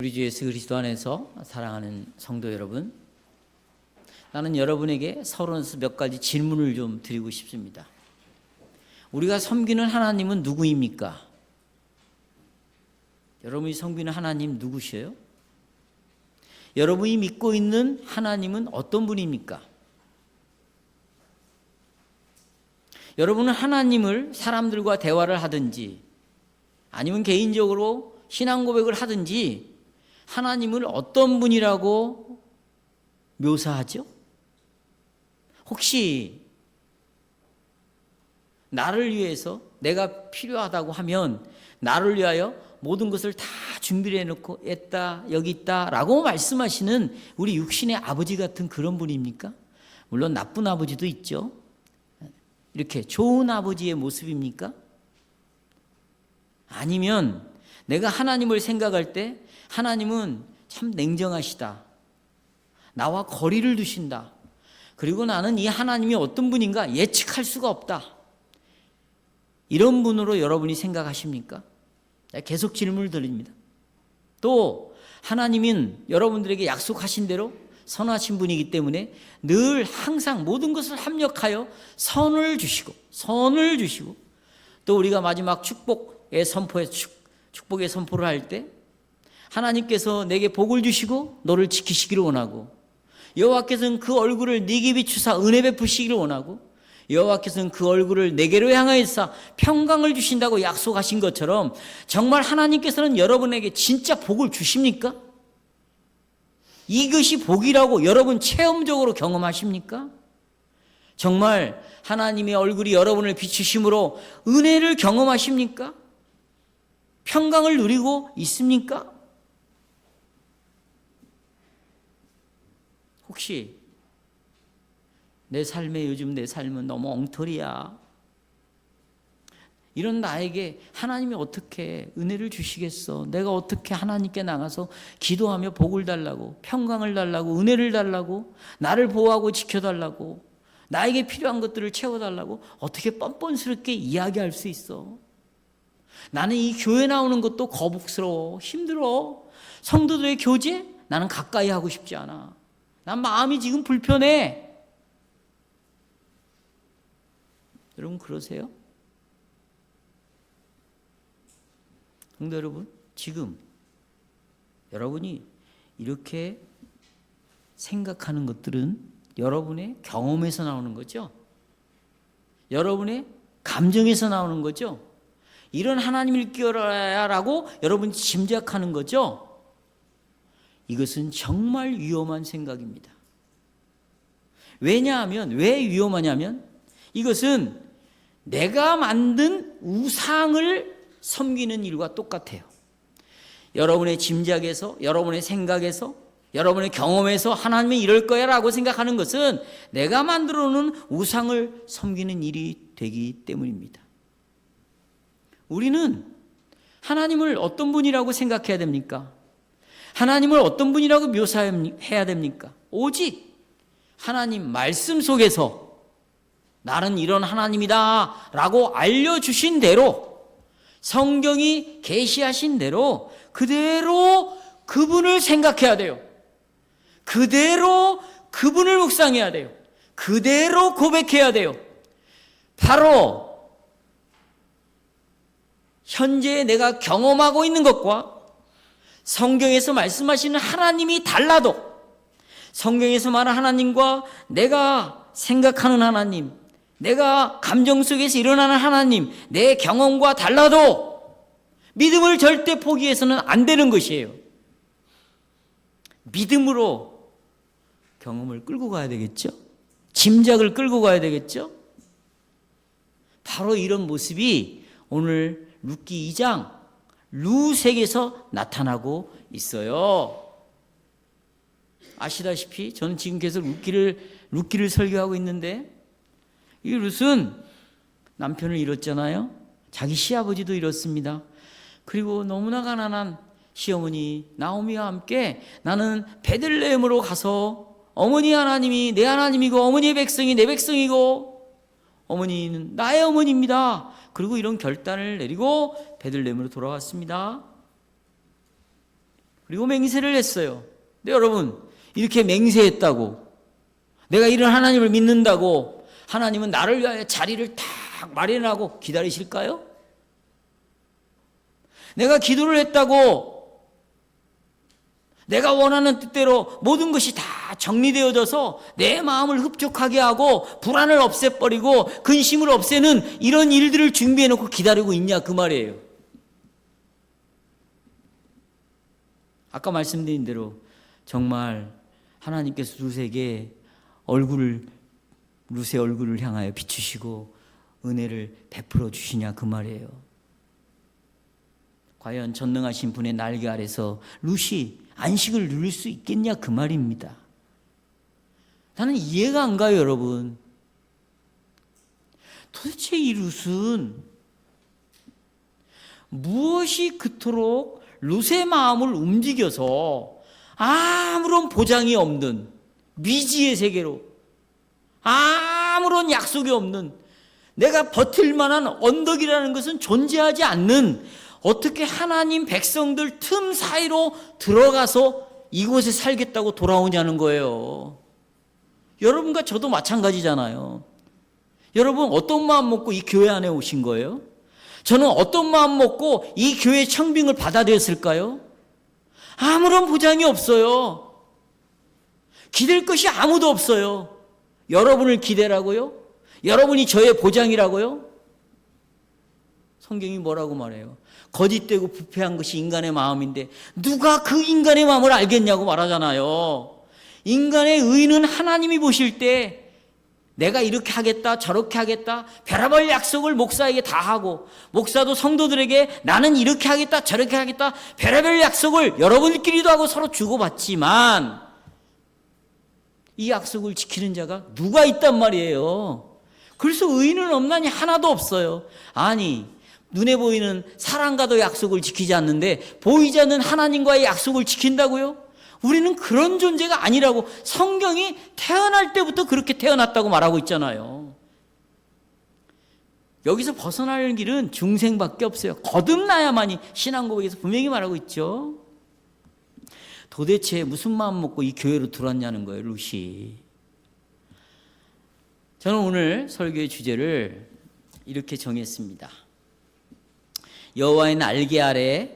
우리 주 예수 그리스도 안에서 사랑하는 성도 여러분, 나는 여러분에게 서론에서 몇 가지 질문을 좀 드리고 싶습니다. 우리가 섬기는 하나님은 누구입니까? 여러분이 섬기는 하나님 누구시에요? 여러분이 믿고 있는 하나님은 어떤 분입니까? 여러분은 하나님을 사람들과 대화를 하든지 아니면 개인적으로 신앙 고백을 하든지 하나님을 어떤 분이라고 묘사하죠? 혹시 나를 위해서 내가 필요하다고 하면 나를 위하여 모든 것을 다 준비를 해놓고 했다 여기 있다 라고 말씀하시는 우리 육신의 아버지 같은 그런 분입니까? 물론 나쁜 아버지도 있죠. 이렇게 좋은 아버지의 모습입니까? 아니면 내가 하나님을 생각할 때 하나님은 참 냉정하시다, 나와 거리를 두신다, 그리고 나는 이 하나님이 어떤 분인가 예측할 수가 없다, 이런 분으로 여러분이 생각하십니까? 계속 질문을 드립니다. 또 하나님은 여러분들에게 약속하신 대로 선하신 분이기 때문에 늘 항상 모든 것을 합력하여 선을 주시고 또 우리가 마지막 축복의 선포를 할 때 하나님께서 내게 복을 주시고 너를 지키시기를 원하고, 여호와께서는 그 얼굴을 네게 비추사 은혜 베푸시기를 원하고, 여호와께서는 그 얼굴을 내게로 향하여서 평강을 주신다고 약속하신 것처럼 정말 하나님께서는 여러분에게 진짜 복을 주십니까? 이것이 복이라고 여러분 체험적으로 경험하십니까? 정말 하나님의 얼굴이 여러분을 비추심으로 은혜를 경험하십니까? 평강을 누리고 있습니까? 혹시 요즘 내 삶은 너무 엉터리야, 이런 나에게 하나님이 어떻게 은혜를 주시겠어? 내가 어떻게 하나님께 나가서 기도하며 복을 달라고, 평강을 달라고, 은혜를 달라고, 나를 보호하고 지켜달라고, 나에게 필요한 것들을 채워달라고 어떻게 뻔뻔스럽게 이야기할 수 있어? 나는 이 교회 나오는 것도 거북스러워, 힘들어. 성도들의 교제? 나는 가까이 하고 싶지 않아. 난 마음이 지금 불편해. 여러분 그러세요? 성도 여러분, 지금 여러분이 이렇게 생각하는 것들은 여러분의 경험에서 나오는 거죠. 여러분의 감정에서 나오는 거죠. 이런 하나님을 끼어라라고 여러분이 짐작하는 거죠. 이것은 정말 위험한 생각입니다. 왜냐하면, 왜 위험하냐면 이것은 내가 만든 우상을 섬기는 일과 똑같아요. 여러분의 짐작에서, 여러분의 생각에서, 여러분의 경험에서 하나님이 이럴 거야 라고 생각하는 것은 내가 만들어 놓은 우상을 섬기는 일이 되기 때문입니다. 우리는 하나님을 어떤 분이라고 생각해야 됩니까? 하나님을 어떤 분이라고 묘사해야 됩니까? 오직 하나님 말씀 속에서 나는 이런 하나님이다 라고 알려주신 대로, 성경이 계시하신 대로 그대로 그분을 생각해야 돼요. 그대로 그분을 묵상해야 돼요. 그대로 고백해야 돼요. 바로 현재 내가 경험하고 있는 것과 성경에서 말씀하시는 하나님이 달라도, 성경에서 말하는 하나님과 내가 생각하는 하나님, 내가 감정 속에서 일어나는 하나님, 내 경험과 달라도 믿음을 절대 포기해서는 안 되는 것이에요. 믿음으로 경험을 끌고 가야 되겠죠? 짐작을 끌고 가야 되겠죠? 바로 이런 모습이 오늘 룻기 2장 룻에게서 나타나고 있어요. 아시다시피 저는 지금 계속 룻기를 설교하고 있는데, 이 룻은 남편을 잃었잖아요. 자기 시아버지도 잃었습니다. 그리고 너무나 가난한 시어머니 나오미와 함께 나는 베들레헴으로 가서 어머니 하나님이 내 하나님이고 어머니의 백성이 내 백성이고 어머니는 나의 어머니입니다. 그리고 이런 결단을 내리고 베들레헴으로 돌아왔습니다. 그리고 맹세를 했어요. 근데 여러분, 이렇게 맹세했다고, 내가 이런 하나님을 믿는다고 하나님은 나를 위하여 자리를 딱 마련하고 기다리실까요? 내가 기도를 했다고 내가 원하는 뜻대로 모든 것이 다 정리되어져서 내 마음을 흡족하게 하고 불안을 없애버리고 근심을 없애는 이런 일들을 준비해놓고 기다리고 있냐 그 말이에요. 아까 말씀드린 대로 정말 하나님께서 룻의 얼굴을 향하여 비추시고 은혜를 베풀어 주시냐 그 말이에요. 과연 전능하신 분의 날개 아래서 룻이 안식을 누릴 수 있겠냐 그 말입니다. 나는 이해가 안 가요, 여러분. 도대체 이 룻은 무엇이 그토록 룻의 마음을 움직여서 아무런 보장이 없는 미지의 세계로, 아무런 약속이 없는, 내가 버틸 만한 언덕이라는 것은 존재하지 않는, 어떻게 하나님 백성들 틈 사이로 들어가서 이곳에 살겠다고 돌아오냐는 거예요. 여러분과 저도 마찬가지잖아요. 여러분 어떤 마음 먹고 이 교회 안에 오신 거예요? 저는 어떤 마음 먹고 이 교회 청빙을 받아들였을까요? 아무런 보장이 없어요. 기댈 것이 아무도 없어요. 여러분을 기대라고요? 여러분이 저의 보장이라고요? 성경이 뭐라고 말해요? 거짓되고 부패한 것이 인간의 마음인데 누가 그 인간의 마음을 알겠냐고 말하잖아요. 인간의 의는 하나님이 보실 때 내가 이렇게 하겠다 저렇게 하겠다 별의별 약속을 목사에게 다 하고, 목사도 성도들에게 나는 이렇게 하겠다 저렇게 하겠다 별의별 약속을 여러분들끼리도 하고 서로 주고받지만 이 약속을 지키는 자가 누가 있단 말이에요. 그래서 의인은 없나니 하나도 없어요. 아니, 눈에 보이는 사람과도 약속을 지키지 않는데 보이지 않는 하나님과의 약속을 지킨다고요? 우리는 그런 존재가 아니라고 성경이 태어날 때부터 그렇게 태어났다고 말하고 있잖아요. 여기서 벗어날 길은 중생밖에 없어요. 거듭나야만이 신앙 고백에서 분명히 말하고 있죠. 도대체 무슨 마음 먹고 이 교회로 들어왔냐는 거예요, 룻이. 저는 오늘 설교의 주제를 이렇게 정했습니다. 여호와의 날개 아래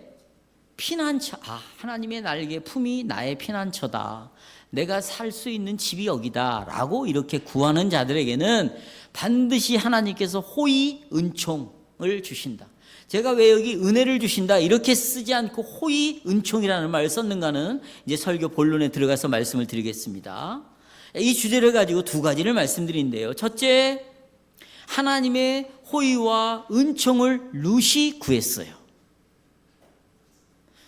피난처. 하나님의 날개 품이 나의 피난처다. 내가 살 수 있는 집이 여기다 라고 이렇게 구하는 자들에게는 반드시 하나님께서 호의 은총을 주신다. 제가 왜 여기 은혜를 주신다 이렇게 쓰지 않고 호의 은총이라는 말을 썼는가는 이제 설교 본론에 들어가서 말씀을 드리겠습니다. 이 주제를 가지고 두 가지를 말씀드린대요. 첫째, 하나님의 호의와 은총을 룻이 구했어요.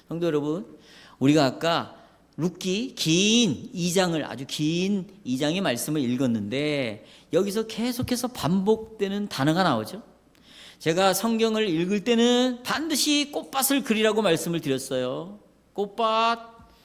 성도 여러분, 우리가 아까 룻기 긴 2장을 아주 긴 2장의 말씀을 읽었는데 여기서 계속해서 반복되는 단어가 나오죠. 제가 성경을 읽을 때는 반드시 꽃밭을 그리라고 말씀을 드렸어요. 꽃밭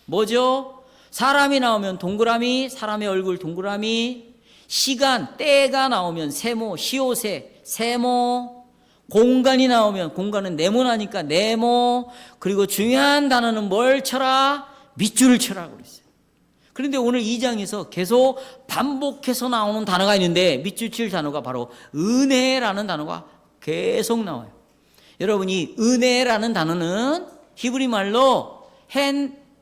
뭐죠? 사람이 나오면 동그라미, 사람의 얼굴 동그라미, 시간, 때가 나오면 세모, 시옷에 세모, 공간이 나오면 공간은 네모나니까 네모, 그리고 중요한 단어는 뭘 쳐라? 밑줄을 쳐라고 그랬어요. 그런데 오늘 2장에서 계속 반복해서 나오는 단어가 있는데 밑줄 칠 단어가 바로 은혜라는 단어가 계속 나와요. 여러분이 은혜라는 단어는 히브리 말로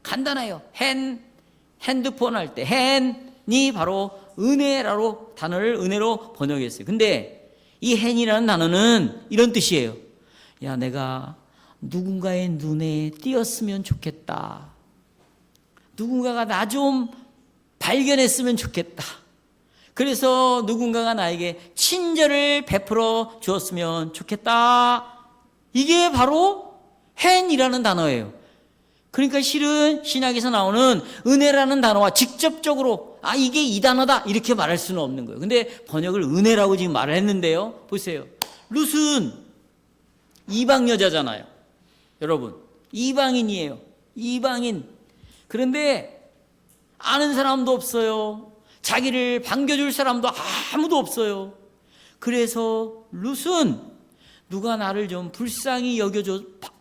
간단해요. 핸드폰 할 때 핸이 바로 은혜라고 단어를 은혜로 번역했어요. 근데 이 핸이라는 단어는 이런 뜻이에요. 야, 내가 누군가의 눈에 띄었으면 좋겠다. 누군가가 나 좀 발견했으면 좋겠다. 그래서 누군가가 나에게 친절을 베풀어 주었으면 좋겠다. 이게 바로 핸이라는 단어예요. 그러니까 실은 신약에서 나오는 은혜라는 단어와 직접적으로 이게 이 단어다 이렇게 말할 수는 없는 거예요. 근데 번역을 은혜라고 지금 말을 했는데요. 보세요. 룻은 이방 여자잖아요. 여러분, 이방인이에요. 이방인. 그런데 아는 사람도 없어요. 자기를 반겨줄 사람도 아무도 없어요. 그래서 룻은 누가 나를 좀 불쌍히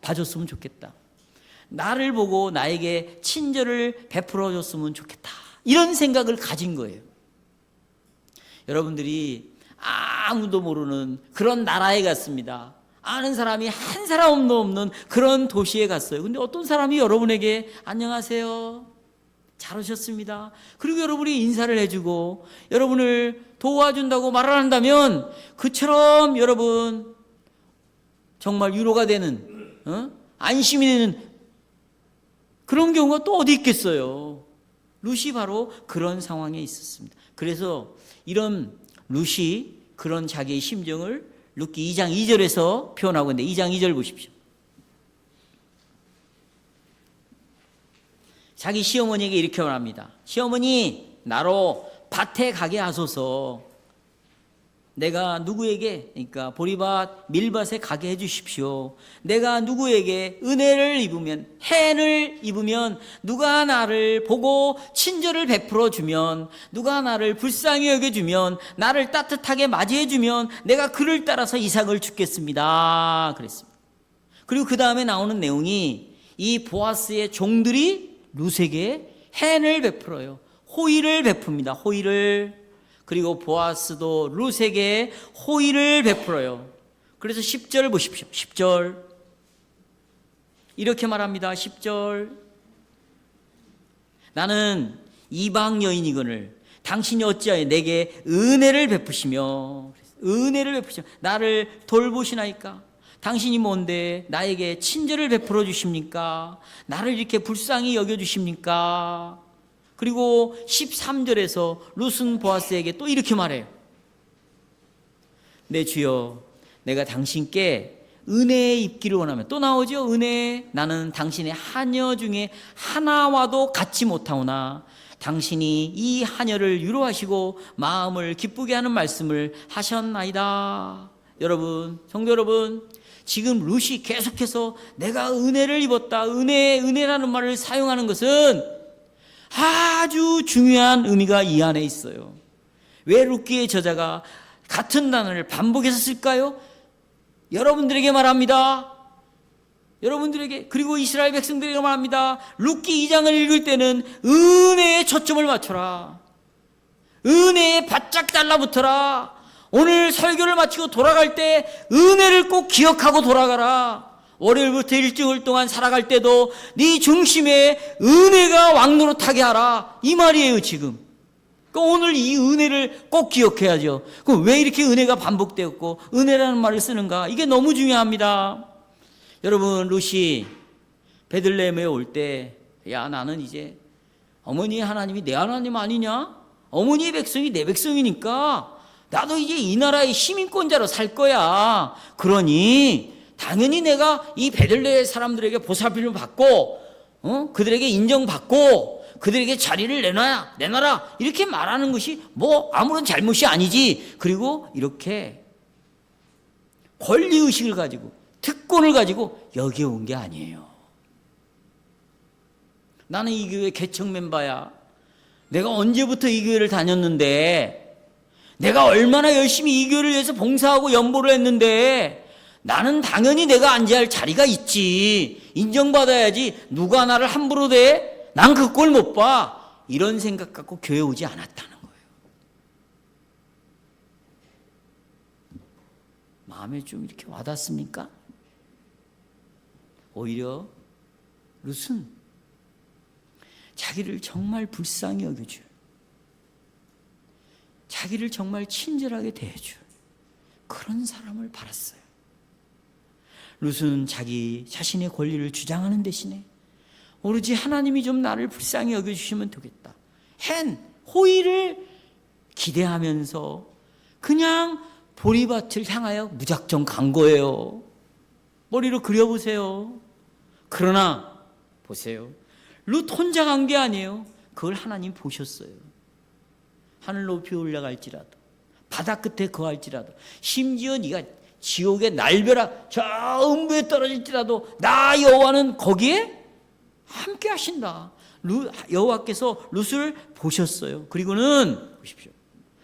봐줬으면 좋겠다. 나를 보고 나에게 친절을 베풀어 줬으면 좋겠다. 이런 생각을 가진 거예요. 여러분들이 아무도 모르는 그런 나라에 갔습니다. 아는 사람이 한 사람도 없는 그런 도시에 갔어요. 근데 어떤 사람이 여러분에게 안녕하세요, 잘 오셨습니다, 그리고 여러분이 인사를 해주고 여러분을 도와준다고 말을 한다면 그처럼 여러분 정말 위로가 되는, 안심이 되는 그런 경우가 또 어디 있겠어요. 룻이 바로 그런 상황에 있었습니다. 그래서 이런 룻이 그런 자기의 심정을 룻기 2장 2절에서 표현하고 있는데 2장 2절 보십시오. 자기 시어머니에게 이렇게 말합니다. 시어머니, 나로 밭에 가게 하소서. 내가 누구에게, 그러니까 보리밭 밀밭에 가게 해주십시오. 내가 누구에게 은혜를 입으면, 혜를 입으면, 누가 나를 보고 친절을 베풀어 주면, 누가 나를 불쌍히 여겨주면, 나를 따뜻하게 맞이해 주면 내가 그를 따라서 이삭을 주겠습니다. 그랬습니다. 그리고 그 다음에 나오는 내용이 이 보아스의 종들이 룻에게 혜를 베풀어요. 호의를 베풉니다. 호의를. 그리고 보아스도 룻에게 호의를 베풀어요. 그래서 10절 보십시오. 10절 이렇게 말합니다. 10절 나는 이방 여인이거늘 당신이 어찌하여 내게 은혜를 베푸시며 나를 돌보시나이까? 당신이 뭔데 나에게 친절을 베풀어 주십니까? 나를 이렇게 불쌍히 여겨 주십니까? 그리고 13절에서 룻은 보아스에게 또 이렇게 말해요. 내 주여, 내가 당신께 은혜 입기를 원하면, 또 나오죠, 은혜. 나는 당신의 하녀 중에 하나와도 같지 못하오나 당신이 이 하녀를 위로하시고 마음을 기쁘게 하는 말씀을 하셨나이다. 여러분, 성도 여러분, 지금 룻이 계속해서 내가 은혜를 입었다, 은혜라는 말을 사용하는 것은 아주 중요한 의미가 이 안에 있어요. 왜 룻기의 저자가 같은 단어를 반복해서 쓸까요? 여러분들에게 말합니다. 여러분들에게, 그리고 이스라엘 백성들에게 말합니다. 룻기 2장을 읽을 때는 은혜에 초점을 맞춰라. 은혜에 바짝 달라붙어라. 오늘 설교를 마치고 돌아갈 때 은혜를 꼭 기억하고 돌아가라. 월요일부터 일주일 동안 살아갈 때도 네 중심에 은혜가 왕노릇하게 하라, 이 말이에요 지금. 그러니까 오늘 이 은혜를 꼭 기억해야죠. 그럼 왜 이렇게 은혜가 반복되었고 은혜라는 말을 쓰는가? 이게 너무 중요합니다. 여러분, 룻이 베들레헴에 올 때, 야, 나는 이제 어머니 하나님이 내 하나님 아니냐? 어머니의 백성이 내 백성이니까 나도 이제 이 나라의 시민권자로 살 거야. 그러니 당연히 내가 이 베들레헴 사람들에게 보살핌을 받고, 그들에게 인정받고, 그들에게 자리를 내놔라, 이렇게 말하는 것이 뭐 아무런 잘못이 아니지. 그리고 이렇게 권리의식을 가지고, 특권을 가지고 여기에 온 게 아니에요. 나는 이 교회 개척 멤버야. 내가 언제부터 이 교회를 다녔는데, 내가 얼마나 열심히 이 교회를 위해서 봉사하고 연보를 했는데, 나는 당연히 내가 앉아야 할 자리가 있지. 인정받아야지. 누가 나를 함부로 대? 난 그 꼴 못 봐. 이런 생각 갖고 교회 오지 않았다는 거예요. 마음에 좀 이렇게 와닿습니까? 오히려 룻은 자기를 정말 불쌍히 여겨줄, 자기를 정말 친절하게 대해줄 그런 사람을 바랐어요. 룻은 자기 자신의 권리를 주장하는 대신에 오로지 하나님이 좀 나를 불쌍히 여겨주시면 되겠다, 호의를 기대하면서 그냥 보리밭을 향하여 무작정 간 거예요. 머리로 그려보세요. 그러나 보세요, 룻 혼자 간 게 아니에요. 그걸 하나님 보셨어요. 하늘 높이 올라갈지라도, 바다 끝에 거할지라도, 심지어 네가 지옥의 날벼락 저 음부에 떨어질지라도 나 여호와는 거기에 함께 하신다. 여호와께서 룻을 보셨어요. 그리고는 보십시오,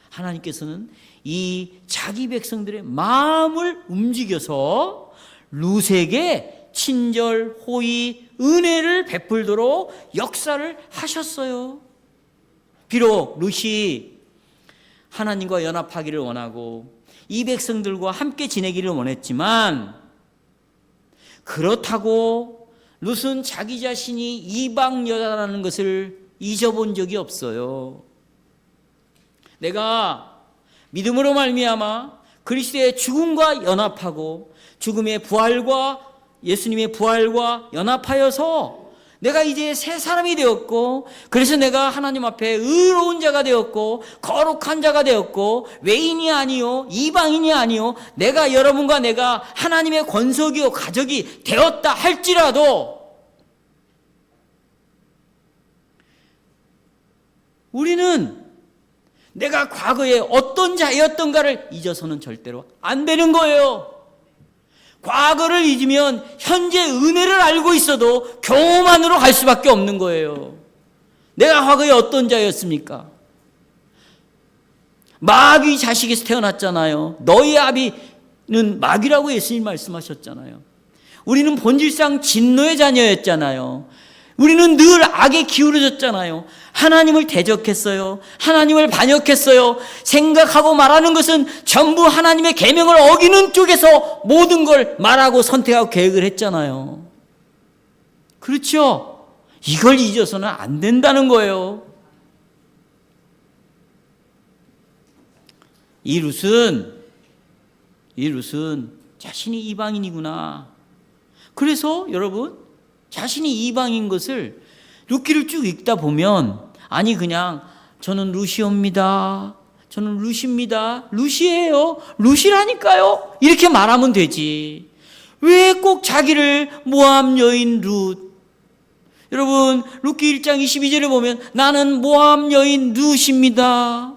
하나님께서는 이 자기 백성들의 마음을 움직여서 룻에게 친절, 호의, 은혜를 베풀도록 역사를 하셨어요. 비록 룻이 하나님과 연합하기를 원하고 이 백성들과 함께 지내기를 원했지만, 그렇다고 룻은 자기 자신이 이방 여자라는 것을 잊어본 적이 없어요. 내가 믿음으로 말미암아 그리스도의 죽음과 연합하고 죽음의 부활과 예수님의 부활과 연합하여서 내가 이제 새 사람이 되었고, 그래서 내가 하나님 앞에 의로운 자가 되었고 거룩한 자가 되었고, 외인이 아니요 이방인이 아니요 내가 여러분과 내가 하나님의 권속이요 가족이 되었다 할지라도 우리는 내가 과거에 어떤 자였던가를 잊어서는 절대로 안 되는 거예요. 과거를 잊으면 현재 은혜를 알고 있어도 교만으로 갈 수밖에 없는 거예요. 내가 과거에 어떤 자였습니까? 마귀 자식에서 태어났잖아요. 너희 아비는 마귀라고 예수님 말씀하셨잖아요. 우리는 본질상 진노의 자녀였잖아요. 우리는 늘 악에 기울어졌잖아요. 하나님을 대적했어요. 하나님을 반역했어요. 생각하고 말하는 것은 전부 하나님의 계명을 어기는 쪽에서 모든 걸 말하고 선택하고 계획을 했잖아요. 그렇죠? 이걸 잊어서는 안 된다는 거예요. 이 룻은 자신이 이방인이구나. 그래서 여러분, 자신이 이방인 것을 룻기를 쭉 읽다 보면, 아니 그냥 저는 룻이옵니다, 저는 룻입니다, 룻이에요, 룻이라니까요, 이렇게 말하면 되지. 왜 꼭 자기를 모압 여인 룻, 여러분 룻기 1장 22절에 보면 나는 모압 여인 룻입니다.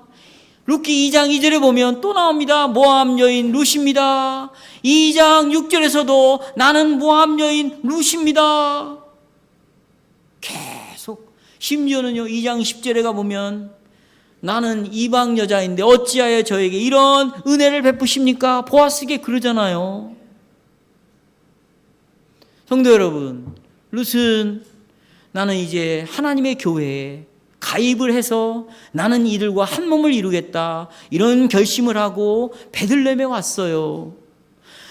룻기 2장 2절에 보면 또 나옵니다. 모압 여인 룻입니다. 2장 6절에서도 나는 모압 여인 룻입니다. 계속, 심지어는요 2장 10절에 가보면 나는 이방 여자인데 어찌하여 저에게 이런 은혜를 베푸십니까? 보아스에게 그러잖아요. 성도 여러분, 룻은 나는 이제 하나님의 교회에 가입을 해서 나는 이들과 한 몸을 이루겠다, 이런 결심을 하고 베들레헴에 왔어요.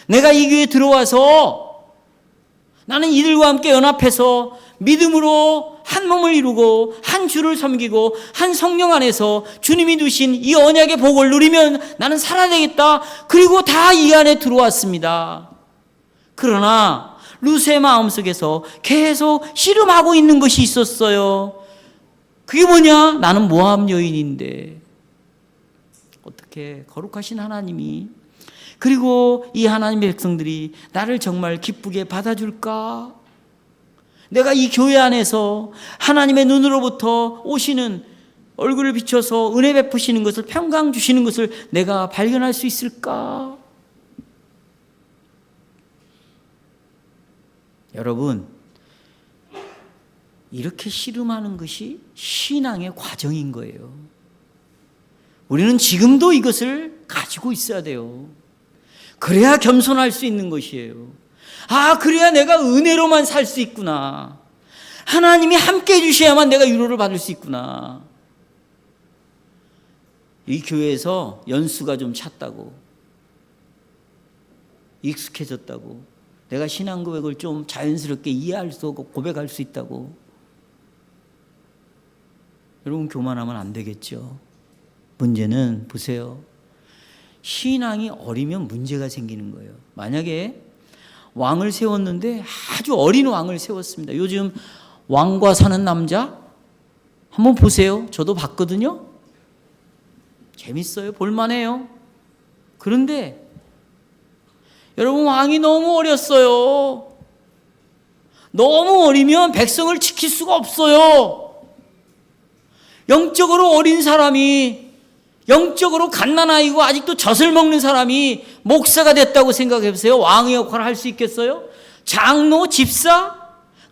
내가 이 교회에 들어와서 나는 이들과 함께 연합해서 믿음으로 한 몸을 이루고 한 주를 섬기고 한 성령 안에서 주님이 두신 이 언약의 복을 누리면 나는 살아야 되겠다. 그리고 다 이 안에 들어왔습니다. 그러나 룻의 마음속에서 계속 씨름하고 있는 것이 있었어요. 그게 뭐냐? 나는 모압 여인인데 어떻게 거룩하신 하나님이, 그리고 이 하나님의 백성들이 나를 정말 기쁘게 받아줄까? 내가 이 교회 안에서 하나님의 눈으로부터 오시는 얼굴을 비춰서 은혜 베푸시는 것을, 평강 주시는 것을 내가 발견할 수 있을까? 여러분, 이렇게 씨름하는 것이 신앙의 과정인 거예요. 우리는 지금도 이것을 가지고 있어야 돼요. 그래야 겸손할 수 있는 것이에요. 아, 그래야 내가 은혜로만 살 수 있구나. 하나님이 함께 해주셔야만 내가 위로를 받을 수 있구나. 이 교회에서 연수가 좀 찼다고, 익숙해졌다고, 내가 신앙 고백을 좀 자연스럽게 이해할 수 없고 고백할 수 있다고, 여러분 교만하면 안 되겠죠. 문제는 보세요. 신앙이 어리면 문제가 생기는 거예요. 만약에 왕을 세웠는데 아주 어린 왕을 세웠습니다. 요즘 왕과 사는 남자 한번 보세요. 저도 봤거든요. 재밌어요. 볼만해요. 그런데 여러분, 왕이 너무 어렸어요. 너무 어리면 백성을 지킬 수가 없어요. 영적으로 어린 사람이, 영적으로 갓난아이고 아직도 젖을 먹는 사람이 목사가 됐다고 생각해 보세요. 왕의 역할을 할 수 있겠어요? 장로, 집사,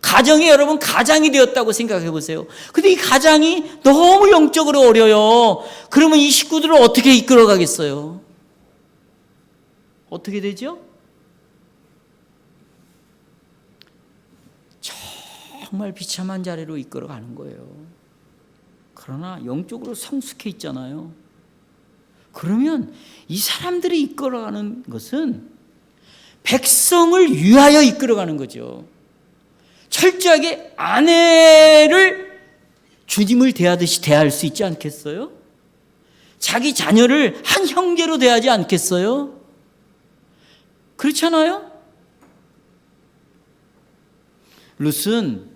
가정에 여러분 가장이 되었다고 생각해 보세요. 근데 이 가장이 너무 영적으로 어려요. 그러면 이 식구들을 어떻게 이끌어 가겠어요? 어떻게 되죠? 정말 비참한 자리로 이끌어가는 거예요. 그러나 영적으로 성숙해 있잖아요. 그러면 이 사람들이 이끌어가는 것은 백성을 위하여 이끌어가는 거죠. 철저하게 아내를 주님을 대하듯이 대할 수 있지 않겠어요? 자기 자녀를 한 형제로 대하지 않겠어요? 그렇잖아요? 룻은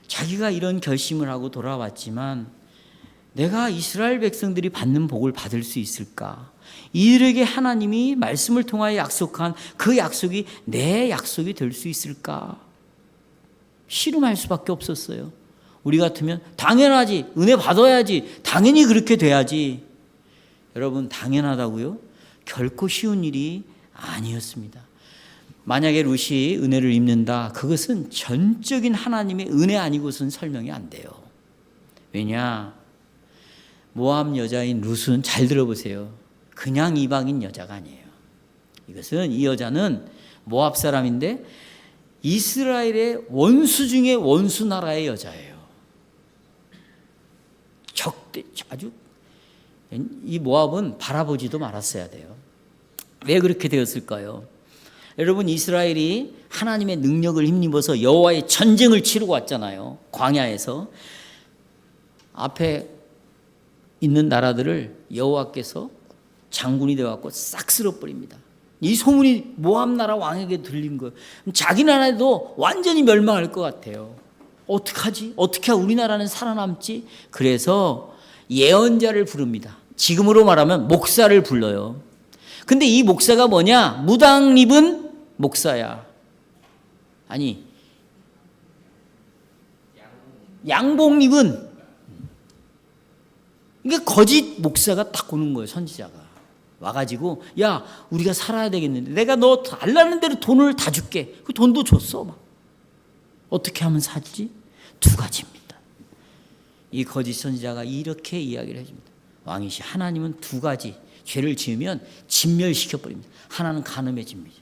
자기가 이런 결심을 하고 돌아왔지만 내가 이스라엘 백성들이 받는 복을 받을 수 있을까? 이들에게 하나님이 말씀을 통하여 약속한 그 약속이 내 약속이 될 수 있을까? 씨름할 수밖에 없었어요. 우리 같으면 당연하지, 은혜 받아야지, 당연히 그렇게 돼야지. 여러분, 당연하다고요? 결코 쉬운 일이 아니었습니다. 만약에 룻이 은혜를 입는다, 그것은 전적인 하나님의 은혜 아니고서는 설명이 안 돼요. 왜냐? 모압 여자인 룻은, 잘 들어보세요, 그냥 이방인 여자가 아니에요. 이것은, 이 여자는 모압 사람인데 이스라엘의 원수 중에 원수 나라의 여자예요. 아주, 이 모압은 바라보지도 말았어야 돼요. 왜 그렇게 되었을까요? 여러분, 이스라엘이 하나님의 능력을 힘입어서 여호와의 전쟁을 치르고 왔잖아요. 광야에서. 앞에 있는 나라들을 여호와께서 장군이 되어갖고 싹 쓸어버립니다. 이 소문이 모압 나라 왕에게 들린 거예요. 자기 나라도 완전히 멸망할 것 같아요. 어떡하지? 어떻게 우리나라는 살아남지? 그래서 예언자를 부릅니다. 지금으로 말하면 목사를 불러요. 근데 이 목사가 뭐냐? 무당 입은 목사야. 아니, 양복 입은, 이게 거짓 목사가 딱 오는 거예요. 선지자가 와가지고, 야, 우리가 살아야 되겠는데 내가 너 달라는 대로 돈을 다 줄게. 그 돈도 줬어. 막. 어떻게 하면 살지? 두 가지입니다. 이 거짓 선지자가 이렇게 이야기를 해줍니다. 왕이시, 하나님은 두 가지 죄를 지으면 진멸시켜버립니다. 하나는 간음해집니다.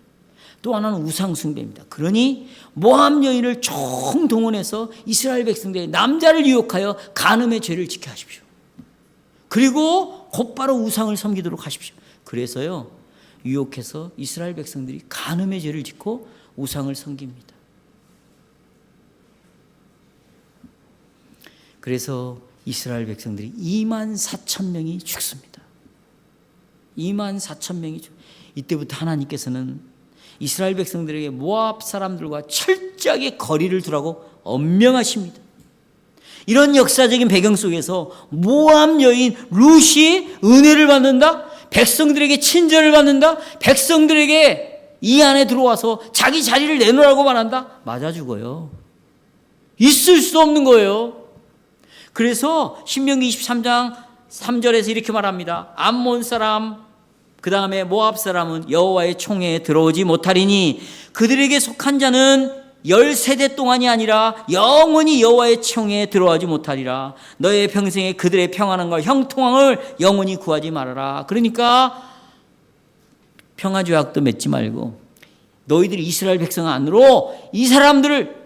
또 하나는 우상숭배입니다. 그러니 모압 여인을 총동원해서 이스라엘 백성들의 남자를 유혹하여 간음의 죄를 지게 하십시오. 그리고 곧바로 우상을 섬기도록 하십시오. 그래서요, 유혹해서 이스라엘 백성들이 간음의 죄를 짓고 우상을 섬깁니다. 그래서 이스라엘 백성들이 24,000명이 죽습니다. 24,000명이 죽습니다. 이때부터 하나님께서는 이스라엘 백성들에게 모압 사람들과 철저하게 거리를 두라고 엄명하십니다. 이런 역사적인 배경 속에서 모압 여인 룻이 은혜를 받는다? 백성들에게 친절을 받는다? 백성들에게 이 안에 들어와서 자기 자리를 내놓으라고 말한다? 맞아 죽어요. 있을 수 없는 거예요. 그래서 신명기 23장 3절에서 이렇게 말합니다. 암몬 사람, 그 다음에 모압 사람은 여호와의 총회에 들어오지 못하리니 그들에게 속한 자는 10세대 동안이 아니라 영원히 여호와의 총회에 들어오지 못하리라. 너의 평생에 그들의 평안함과 형통함을 영원히 구하지 말아라. 그러니까 평화조약도 맺지 말고 너희들이 이스라엘 백성 안으로 이 사람들을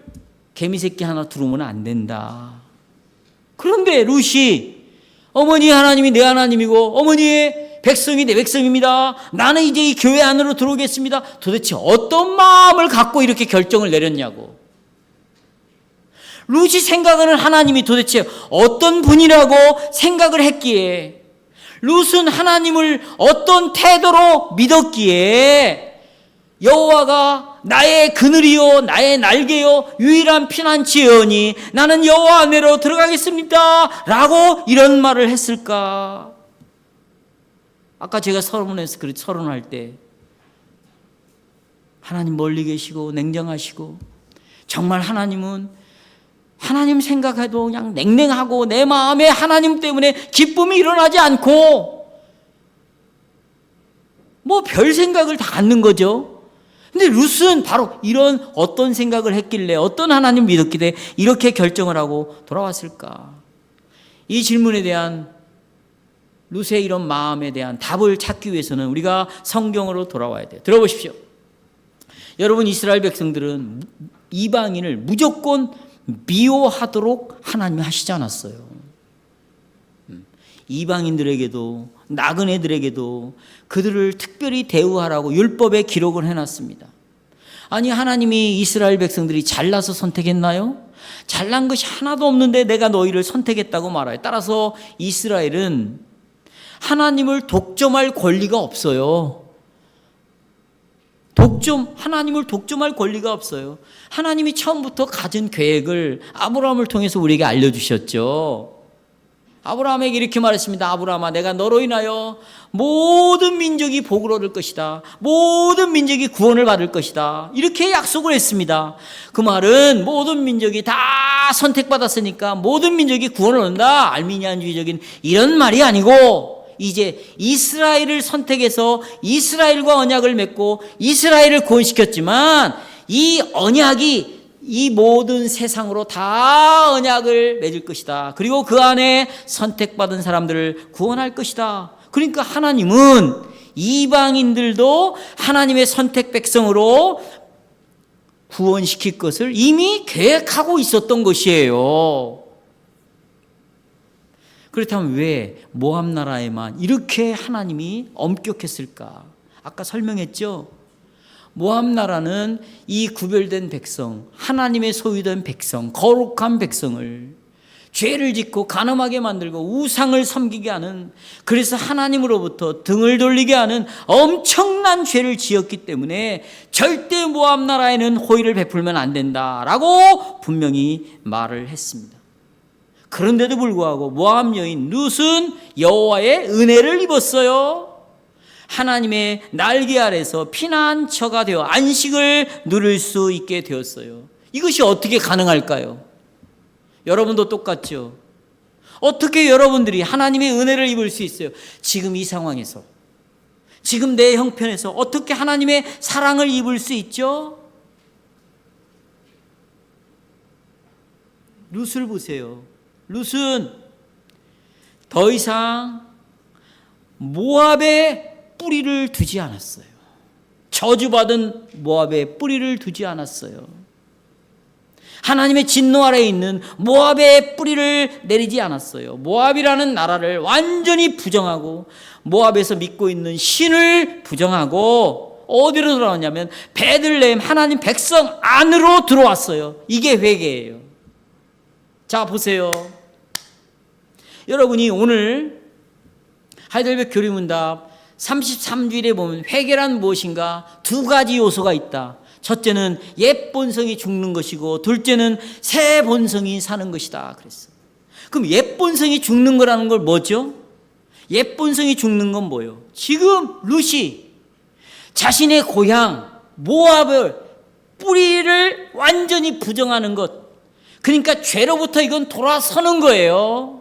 개미새끼 하나 들어오면 안 된다. 그런데 룻이 어머니 하나님이 내 하나님이고 어머니의 백성이 내 백성입니다. 나는 이제 이 교회 안으로 들어오겠습니다. 도대체 어떤 마음을 갖고 이렇게 결정을 내렸냐고. 룻이 생각하는 하나님이 도대체 어떤 분이라고 생각을 했기에, 룻은 하나님을 어떤 태도로 믿었기에 여호와가 나의 그늘이요 나의 날개요 유일한 피난처여니 나는 여호와 안으로 들어가겠습니다 라고 이런 말을 했을까? 아까 제가 서론할 때 하나님 멀리 계시고 냉정하시고 정말 하나님은 하나님 생각해도 그냥 냉랭하고 내 마음에 하나님 때문에 기쁨이 일어나지 않고 뭐 별 생각을 다 갖는 거죠. 근데 룻은 바로 이런 어떤 생각을 했길래 어떤 하나님을 믿었기에 이렇게 결정을 하고 돌아왔을까? 이 질문에 대한 룻의 이런 마음에 대한 답을 찾기 위해서는 우리가 성경으로 돌아와야 돼요. 들어보십시오. 여러분, 이스라엘 백성들은 이방인을 무조건 미워하도록 하나님이 하시지 않았어요. 이방인들에게도 나그네들에게도 그들을 특별히 대우하라고 율법에 기록을 해놨습니다. 아니, 하나님이 이스라엘 백성들이 잘나서 선택했나요? 잘난 것이 하나도 없는데 내가 너희를 선택했다고 말해요. 따라서 이스라엘은 하나님을 독점할 권리가 없어요. 하나님을 독점할 권리가 없어요. 하나님이 처음부터 가진 계획을 아브라함을 통해서 우리에게 알려주셨죠. 아브라함에게 이렇게 말했습니다. 아브라함아, 내가 너로 인하여 모든 민족이 복을 얻을 것이다. 모든 민족이 구원을 받을 것이다. 이렇게 약속을 했습니다. 그 말은 모든 민족이 다 선택받았으니까 모든 민족이 구원을 얻는다. 알미니안주의적인 이런 말이 아니고, 이제 이스라엘을 선택해서 이스라엘과 언약을 맺고 이스라엘을 구원시켰지만 이 언약이 이 모든 세상으로 다 언약을 맺을 것이다. 그리고 그 안에 선택받은 사람들을 구원할 것이다. 그러니까 하나님은 이방인들도 하나님의 선택 백성으로 구원시킬 것을 이미 계획하고 있었던 것이에요. 그렇다면 왜 모압 나라에만 이렇게 하나님이 엄격했을까? 아까 설명했죠. 모압 나라는 이 구별된 백성, 하나님의 소유된 백성, 거룩한 백성을 죄를 짓고 간음하게 만들고 우상을 섬기게 하는, 그래서 하나님으로부터 등을 돌리게 하는 엄청난 죄를 지었기 때문에 절대 모압 나라에는 호의를 베풀면 안 된다라고 분명히 말을 했습니다. 그런데도 불구하고 모압 여인 룻은 여호와의 은혜를 입었어요. 하나님의 날개 아래서 피난처가 되어 안식을 누릴 수 있게 되었어요. 이것이 어떻게 가능할까요? 여러분도 똑같죠? 어떻게 여러분들이 하나님의 은혜를 입을 수 있어요? 지금 이 상황에서, 지금 내 형편에서 어떻게 하나님의 사랑을 입을 수 있죠? 룻을 보세요. 룻은 더 이상 모압에 뿌리를 두지 않았어요. 저주받은 모압에 뿌리를 두지 않았어요. 하나님의 진노 아래에 있는 모압에 뿌리를 내리지 않았어요. 모압이라는 나라를 완전히 부정하고 모압에서 믿고 있는 신을 부정하고 어디로 들어왔냐면 베들레헴 하나님 백성 안으로 들어왔어요. 이게 회개예요. 자, 보세요. 여러분이 오늘 하이델베르크 교리문답 33주일에 보면 회개란 무엇인가 두 가지 요소가 있다. 첫째는 옛 본성이 죽는 것이고 둘째는 새 본성이 사는 것이다 그랬어요. 그럼 옛 본성이 죽는 거라는 걸 뭐죠? 옛 본성이 죽는 건 뭐예요? 지금 룻이 자신의 고향 모압을 뿌리를 완전히 부정하는 것, 그러니까 죄로부터 이건 돌아서는 거예요.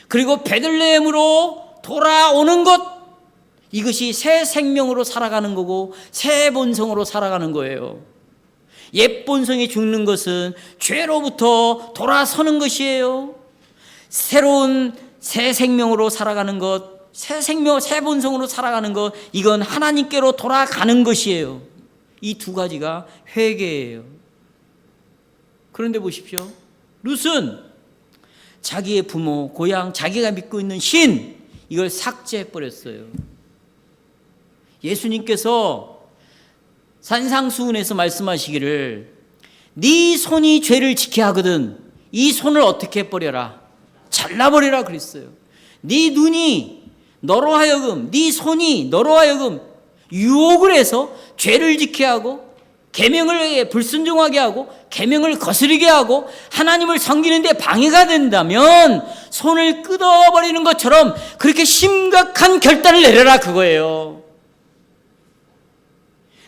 그리고 베들레헴으로 돌아오는 것, 이것이 새 생명으로 살아가는 거고 새 본성으로 살아가는 거예요. 옛 본성이 죽는 것은 죄로부터 돌아서는 것이에요. 새로운 새 생명으로 살아가는 것, 새 본성으로 살아가는 것, 이건 하나님께로 돌아가는 것이에요. 이 두 가지가 회개예요. 그런데 보십시오. 룻은 자기의 부모, 고향, 자기가 믿고 있는 신, 이걸 삭제해버렸어요. 예수님께서 산상수훈에서 말씀하시기를 네 손이 죄를 지게 하거든 이 손을 어떻게 해버려라? 잘라버리라 그랬어요. 네 눈이 너로 하여금, 네 손이 너로 하여금 유혹을 해서 죄를 지게 하고 계명을 불순종하게 하고 계명을 거스르게 하고 하나님을 섬기는데 방해가 된다면 손을 끊어버리는 것처럼 그렇게 심각한 결단을 내려라 그거예요.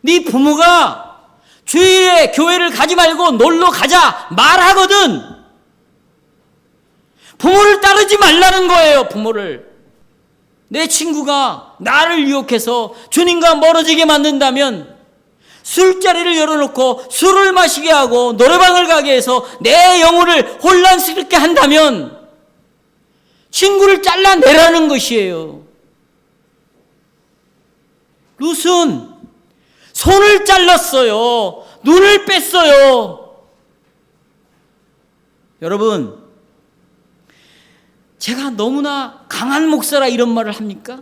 네 부모가 주일에 교회를 가지 말고 놀러 가자 말하거든 부모를 따르지 말라는 거예요. 부모를. 내 친구가 나를 유혹해서 주님과 멀어지게 만든다면 술자리를 열어놓고 술을 마시게 하고 노래방을 가게 해서 내 영혼을 혼란스럽게 한다면 친구를 잘라내라는 것이에요. 룻은 손을 잘랐어요. 눈을 뺐어요. 여러분, 제가 너무나 강한 목사라 이런 말을 합니까?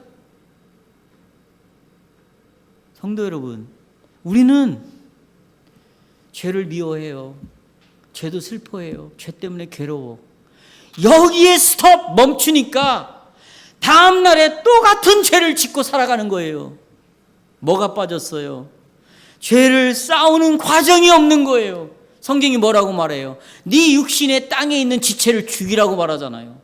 성도 여러분, 우리는 죄를 미워해요. 죄도 슬퍼해요. 죄 때문에 괴로워. 여기에 스톱 멈추니까 다음 날에 또 같은 죄를 짓고 살아가는 거예요. 뭐가 빠졌어요? 죄를 싸우는 과정이 없는 거예요. 성경이 뭐라고 말해요? 네 육신의 땅에 있는 지체를 죽이라고 말하잖아요.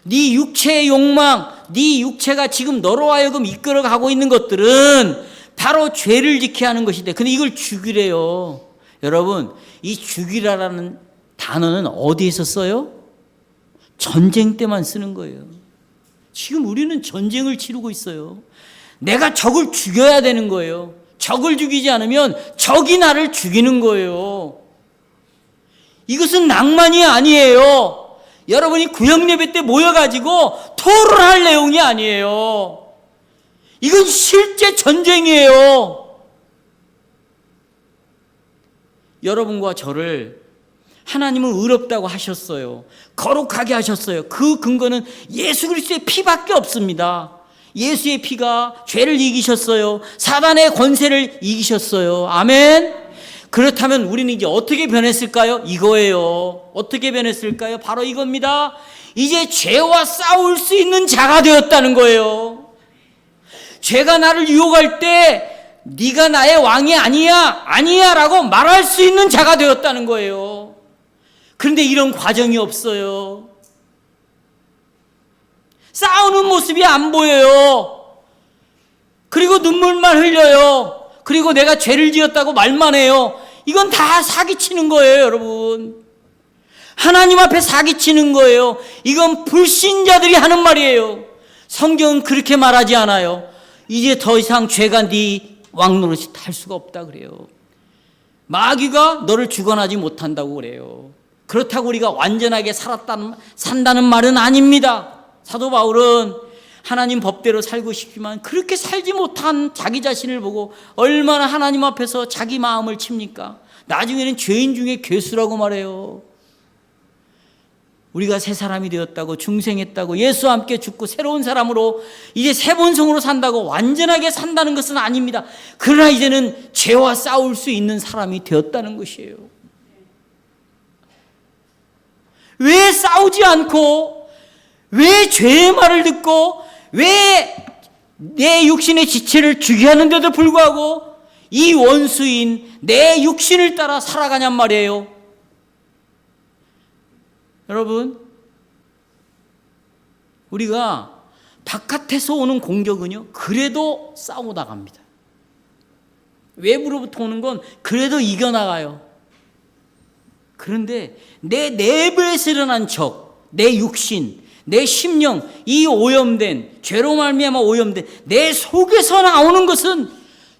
네 육체의 욕망, 네 육체가 지금 너로 하여금 이끌어가고 있는 것들은 바로 죄를 지게 하는 것인데, 근데 이걸 죽이래요. 여러분, 이 죽이라라는 단어는 어디에서 써요? 전쟁 때만 쓰는 거예요. 지금 우리는 전쟁을 치르고 있어요. 내가 적을 죽여야 되는 거예요. 적을 죽이지 않으면 적이 나를 죽이는 거예요. 이것은 낭만이 아니에요. 여러분이 구역예배 때 모여가지고 토론할 내용이 아니에요. 이건 실제 전쟁이에요. 여러분과 저를 하나님은 의롭다고 하셨어요. 거룩하게 하셨어요. 그 근거는 예수 그리스도의 피밖에 없습니다. 예수의 피가 죄를 이기셨어요. 사단의 권세를 이기셨어요. 아멘. 그렇다면 우리는 이제 어떻게 변했을까요? 이거예요. 어떻게 변했을까요? 바로 이겁니다. 이제 죄와 싸울 수 있는 자가 되었다는 거예요. 죄가 나를 유혹할 때 네가 나의 왕이 아니야 라고 말할 수 있는 자가 되었다는 거예요. 그런데 이런 과정이 없어요. 싸우는 모습이 안 보여요. 그리고 눈물만 흘려요. 그리고 내가 죄를 지었다고 말만 해요. 이건 다 사기치는 거예요, 여러분. 하나님 앞에 사기치는 거예요. 이건 불신자들이 하는 말이에요. 성경은 그렇게 말하지 않아요. 이제 더 이상 죄가 네 왕노릇이 할 수가 없다 그래요. 마귀가 너를 주관하지 못한다고 그래요. 그렇다고 우리가 완전하게 산다는 말은 아닙니다. 사도 바울은 하나님 법대로 살고 싶지만 그렇게 살지 못한 자기 자신을 보고 얼마나 하나님 앞에서 자기 마음을 칩니까? 나중에는 죄인 중에 괴수라고 말해요. 우리가 새 사람이 되었다고, 중생했다고, 예수와 함께 죽고 새로운 사람으로 이제 새 본성으로 산다고 완전하게 산다는 것은 아닙니다. 그러나 이제는 죄와 싸울 수 있는 사람이 되었다는 것이에요. 왜 싸우지 않고, 왜 죄의 말을 듣고, 왜 내 육신의 지체를 죽게 하는데도 불구하고 이 원수인 내 육신을 따라 살아가냔 말이에요. 여러분, 우리가 바깥에서 오는 공격은요, 그래도 싸워나갑니다. 외부로부터 오는 건 그래도 이겨나가요. 그런데 내 내부에서 일어난 적, 내 육신, 내 심령, 이 오염된, 죄로 말미암아 오염된 내 속에서 나오는 것은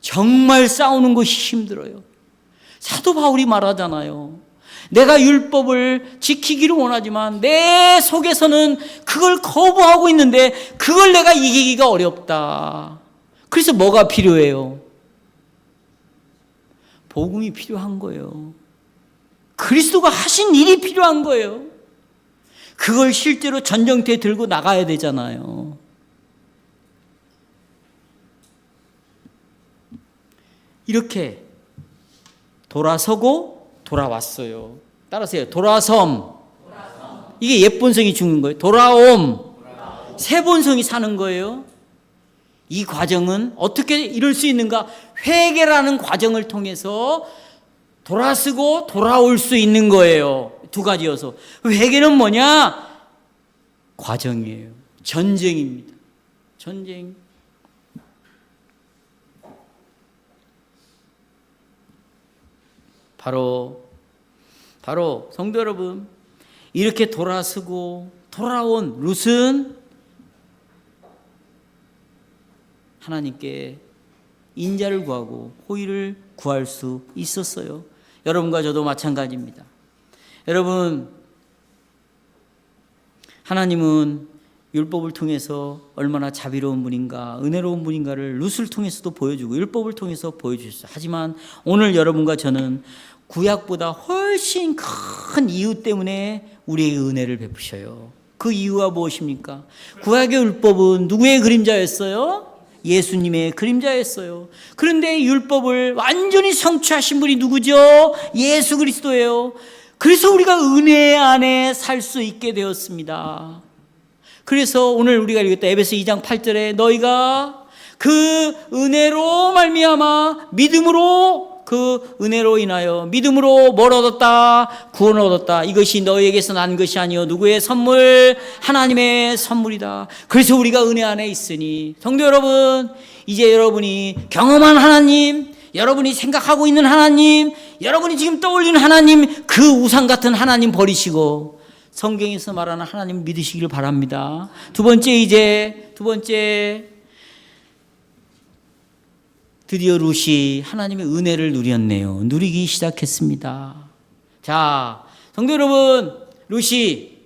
정말 싸우는 것이 힘들어요. 사도 바울이 말하잖아요. 내가 율법을 지키기를 원하지만 내 속에서는 그걸 거부하고 있는데 그걸 내가 이기기가 어렵다. 그래서 뭐가 필요해요? 복음이 필요한 거예요. 그리스도가 하신 일이 필요한 거예요. 그걸 실제로 전쟁터에 들고 나가야 되잖아요. 이렇게 돌아서고 돌아왔어요. 따라서요. 돌아섬. 이게 옛 본성이 죽는 거예요. 돌아옴. 새 본성이 사는 거예요. 이 과정은 어떻게 이룰 수 있는가? 회개라는 과정을 통해서 돌아서고 돌아올 수 있는 거예요. 두 가지여서. 회개는 뭐냐? 과정이에요. 전쟁입니다. 전쟁. 바로 성도 여러분, 이렇게 돌아서고 돌아온 룻은 하나님께 인자를 구하고 호의를 구할 수 있었어요. 여러분과 저도 마찬가지입니다. 여러분, 하나님은 율법을 통해서 얼마나 자비로운 분인가, 은혜로운 분인가를 룻을 통해서도 보여주고 율법을 통해서 보여주셨어요. 하지만 오늘 여러분과 저는 구약보다 훨씬 큰 이유 때문에 우리에게 은혜를 베푸셔요. 그 이유가 무엇입니까? 구약의 율법은 누구의 그림자였어요? 예수님의 그림자였어요. 그런데 율법을 완전히 성취하신 분이 누구죠? 예수 그리스도예요. 그래서 우리가 은혜 안에 살 수 있게 되었습니다. 그래서 오늘 우리가 읽었다 에베소 2장 8절에 너희가 그 은혜로 말미암아 믿음으로 그 은혜로 인하여 믿음으로 뭘 얻었다? 구원을 얻었다. 이것이 너희에게서 난 것이 아니요 누구의 선물? 하나님의 선물이다. 그래서 우리가 은혜 안에 있으니 성도 여러분, 이제 여러분이 경험한 하나님, 여러분이 생각하고 있는 하나님, 여러분이 지금 떠올리는 하나님, 그 우상 같은 하나님 버리시고 성경에서 말하는 하나님 믿으시기를 바랍니다. 두 번째 드디어 룻이 하나님의 은혜를 누렸네요. 누리기 시작했습니다. 자, 성도 여러분, 룻이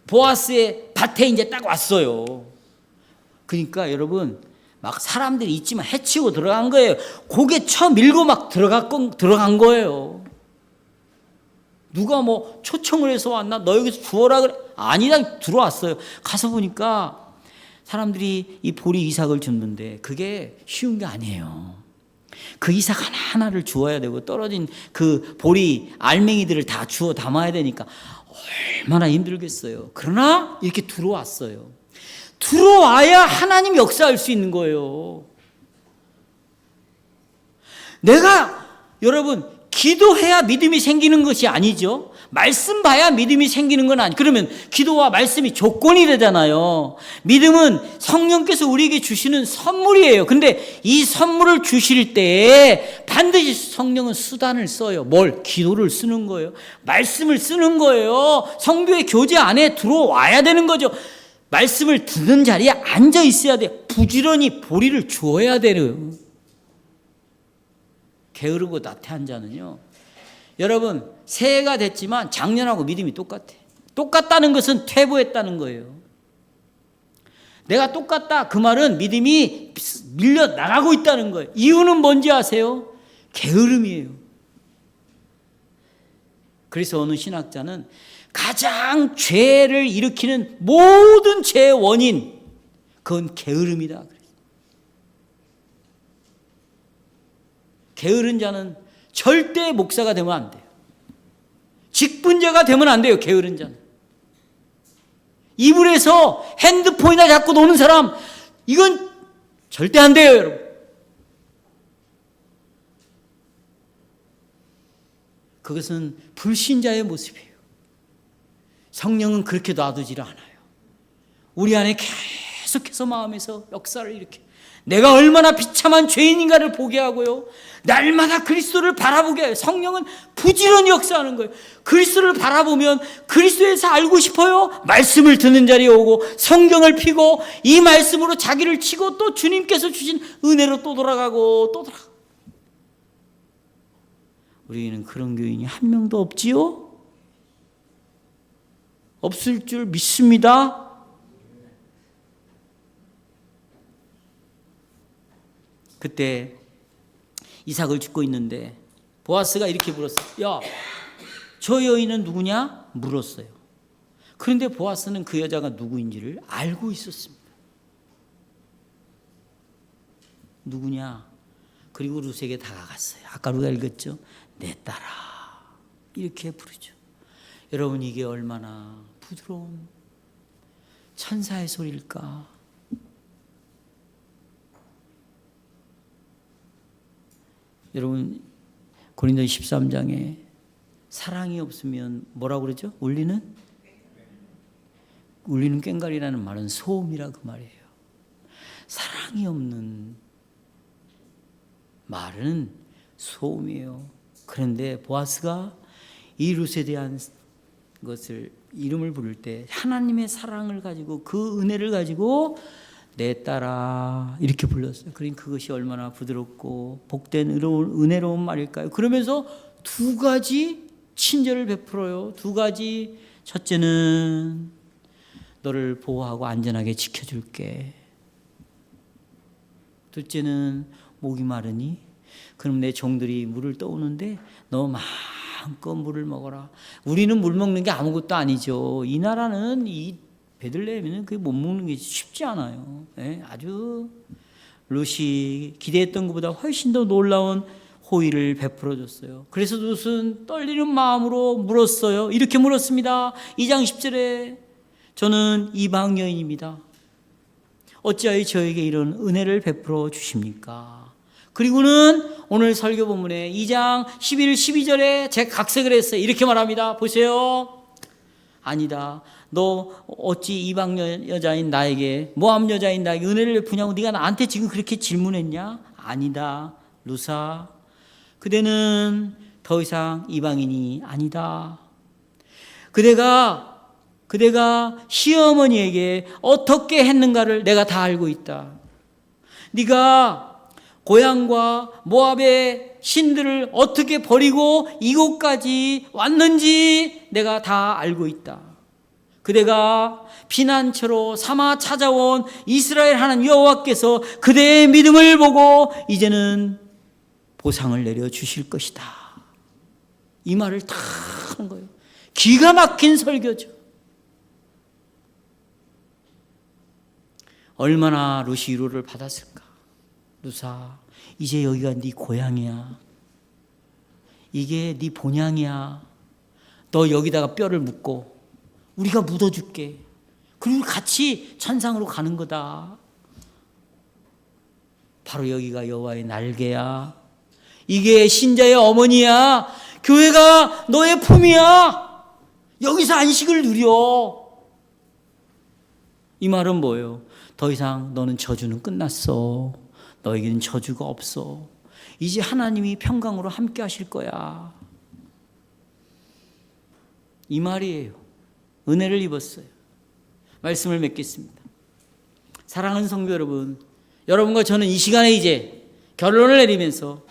보아스의 밭에 이제 딱 왔어요. 그러니까 여러분, 막 사람들이 있지만 해치고 들어간 거예요. 고개 쳐 밀고 막 들어간 거예요. 누가 뭐 초청을 해서 왔나? 너 여기서 주워라 그래? 아니다, 들어왔어요. 가서 보니까 사람들이 이 보리 이삭을 줍는데 그게 쉬운 게 아니에요. 그 이삭 하나하나를 주워야 되고 떨어진 그 보리 알맹이들을 다 주워 담아야 되니까 얼마나 힘들겠어요. 그러나 이렇게 들어왔어요. 들어와야 하나님 역사할 수 있는 거예요. 내가 여러분 기도해야 믿음이 생기는 것이 아니죠. 말씀 봐야 믿음이 생기는 건 아니. 그러면 기도와 말씀이 조건이 되잖아요. 믿음은 성령께서 우리에게 주시는 선물이에요. 근데 이 선물을 주실 때 반드시 성령은 수단을 써요. 뭘? 기도를 쓰는 거예요. 말씀을 쓰는 거예요. 성도의 교제 안에 들어와야 되는 거죠. 말씀을 듣는 자리에 앉아 있어야 돼. 부지런히 보리를 주어야 돼요. 게으르고 나태한 자는요, 여러분 새해가 됐지만 작년하고 믿음이 똑같아. 똑같다는 것은 퇴보했다는 거예요. 내가 똑같다 그 말은 믿음이 밀려 나가고 있다는 거예요. 이유는 뭔지 아세요? 게으름이에요. 그래서 어느 신학자는 가장 죄를 일으키는 모든 죄의 원인, 그건 게으름이다. 게으른 자는 절대 목사가 되면 안 돼요. 직분자가 되면 안 돼요. 게으른 자는. 이불에서 핸드폰이나 잡고 노는 사람, 이건 절대 안 돼요, 여러분. 그것은 불신자의 모습이에요. 성령은 그렇게 놔두지를 않아요. 우리 안에 계속해서 마음에서 역사를 일으켜 내가 얼마나 비참한 죄인인가를 보게 하고요, 날마다 그리스도를 바라보게 해요. 성령은 부지런히 역사하는 거예요. 그리스도를 바라보면 그리스도에서 알고 싶어요. 말씀을 듣는 자리에 오고 성경을 펴고 이 말씀으로 자기를 치고 또 주님께서 주신 은혜로 또 돌아가고 또 돌아가고. 우리는 그런 교인이 한 명도 없지요? 없을 줄 믿습니다. 그때 이삭을 줍고 있는데 보아스가 이렇게 물었어요. 야, 저 여인은 누구냐? 물었어요. 그런데 보아스는 그 여자가 누구인지를 알고 있었습니다. 누구냐? 그리고 룻에게 다가갔어요. 아까 우리가 읽었죠? 내 딸아, 이렇게 부르죠. 여러분, 이게 얼마나 부드러운 천사의 소리일까? 여러분, 고린도 13장에 사랑이 없으면 뭐라고 그러죠? 울리는 꽹과리라는 말은 소음이라 그 말이에요. 사랑이 없는 말은 소음이에요. 그런데 보아스가 이 룻에 대한 것을 이름을 부를 때 하나님의 사랑을 가지고 그 은혜를 가지고 내 딸아 이렇게 불렀어요. 그러니까 그것이 얼마나 부드럽고 복된 은혜로운 말일까요? 그러면서 두 가지 친절을 베풀어요. 두 가지. 첫째는 너를 보호하고 안전하게 지켜줄게. 둘째는 목이 마르니? 그럼 내 종들이 물을 떠오는데 너 마음껏 물을 먹어라. 우리는 물 먹는 게 아무것도 아니죠. 이 나라는 이 베들레헴에는 그게 못 먹는 게 쉽지 않아요. 네? 아주 롯이 기대했던 것보다 훨씬 더 놀라운 호의를 베풀어 줬어요. 그래서 롯은 떨리는 마음으로 물었어요. 이렇게 물었습니다. 2장 10절에 저는 이방 여인입니다. 어찌하여 저에게 이런 은혜를 베풀어 주십니까? 그리고는 오늘 설교 본문에 2장 11, 12절에 제가 각색을 했어요. 이렇게 말합니다. 보세요. 아니다. 너 어찌 이방 여자인 나에게, 모압 여자인 나에게 은혜를 베푸냐고 네가 나한테 지금 그렇게 질문했냐? 아니다. 루사, 그대는 더 이상 이방인이 아니다. 그대가 시어머니에게 어떻게 했는가를 내가 다 알고 있다. 네가 고향과 모압의 신들을 어떻게 버리고 이곳까지 왔는지 내가 다 알고 있다. 그대가 피난처로 삼아 찾아온 이스라엘 하나님 여호와께서 그대의 믿음을 보고 이제는 보상을 내려주실 것이다. 이 말을 다 하는 거예요. 기가 막힌 설교죠. 얼마나 롯이 위로를 받았을까. 루사, 이제 여기가 네 고향이야. 이게 네 본향이야. 너 여기다가 뼈를 묻고 우리가 묻어줄게. 그리고 같이 천상으로 가는 거다. 바로 여기가 여호와의 날개야. 이게 신자의 어머니야. 교회가 너의 품이야. 여기서 안식을 누려. 이 말은 뭐예요? 더 이상 너는 저주는 끝났어. 너에게는 저주가 없어. 이제 하나님이 평강으로 함께 하실 거야. 이 말이에요. 은혜를 입었어요. 말씀을 맺겠습니다. 사랑하는 성도 여러분, 여러분과 저는 이 시간에 이제 결론을 내리면서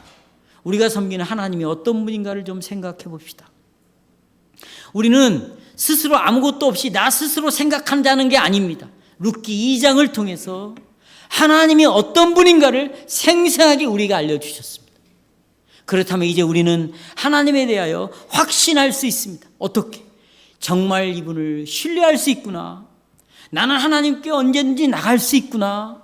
우리가 섬기는 하나님이 어떤 분인가를 좀 생각해 봅시다. 우리는 스스로 아무것도 없이 나 스스로 생각한다는 게 아닙니다. 룻기 2장을 통해서 하나님이 어떤 분인가를 생생하게 우리가 알려주셨습니다. 그렇다면 이제 우리는 하나님에 대하여 확신할 수 있습니다. 어떻게? 정말 이분을 신뢰할 수 있구나. 나는 하나님께 언제든지 나갈 수 있구나.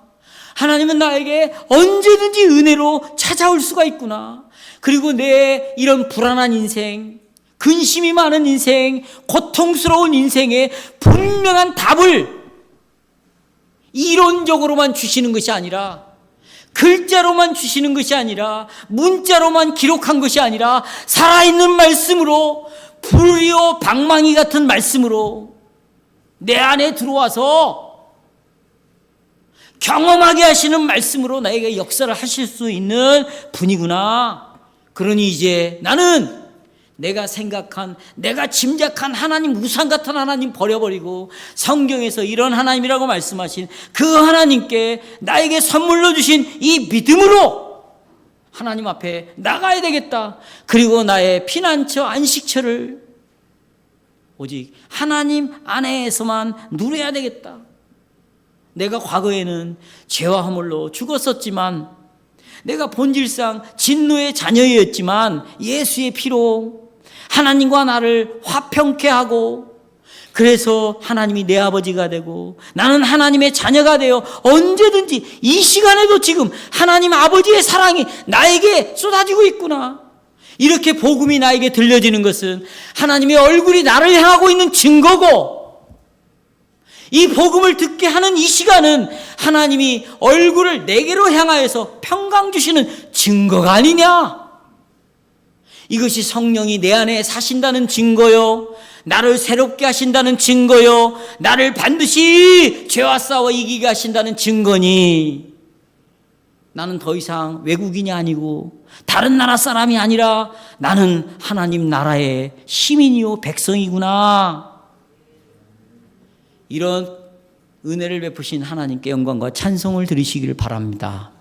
하나님은 나에게 언제든지 은혜로 찾아올 수가 있구나. 그리고 내 이런 불안한 인생, 근심이 많은 인생, 고통스러운 인생에 분명한 답을 이론적으로만 주시는 것이 아니라, 글자로만 주시는 것이 아니라, 문자로만 기록한 것이 아니라 살아있는 말씀으로, 불이요 방망이 같은 말씀으로 내 안에 들어와서 경험하게 하시는 말씀으로 나에게 역사를 하실 수 있는 분이구나. 그러니 이제 나는 내가 생각한, 내가 짐작한 하나님, 우상 같은 하나님 버려버리고 성경에서 이런 하나님이라고 말씀하신 그 하나님께 나에게 선물로 주신 이 믿음으로 하나님 앞에 나가야 되겠다. 그리고 나의 피난처, 안식처를 오직 하나님 안에서만 누려야 되겠다. 내가 과거에는 죄와 허물로 죽었었지만, 내가 본질상 진노의 자녀였지만 예수의 피로 하나님과 나를 화평케 하고, 그래서 하나님이 내 아버지가 되고 나는 하나님의 자녀가 되어 언제든지 이 시간에도 지금 하나님 아버지의 사랑이 나에게 쏟아지고 있구나. 이렇게 복음이 나에게 들려지는 것은 하나님의 얼굴이 나를 향하고 있는 증거고, 이 복음을 듣게 하는 이 시간은 하나님이 얼굴을 내게로 향하여서 평강 주시는 증거가 아니냐. 이것이 성령이 내 안에 사신다는 증거요, 나를 새롭게 하신다는 증거요, 나를 반드시 죄와 싸워 이기게 하신다는 증거니, 나는 더 이상 외국인이 아니고 다른 나라 사람이 아니라 나는 하나님 나라의 시민이요 백성이구나. 이런 은혜를 베푸신 하나님께 영광과 찬송을 드리시기를 바랍니다.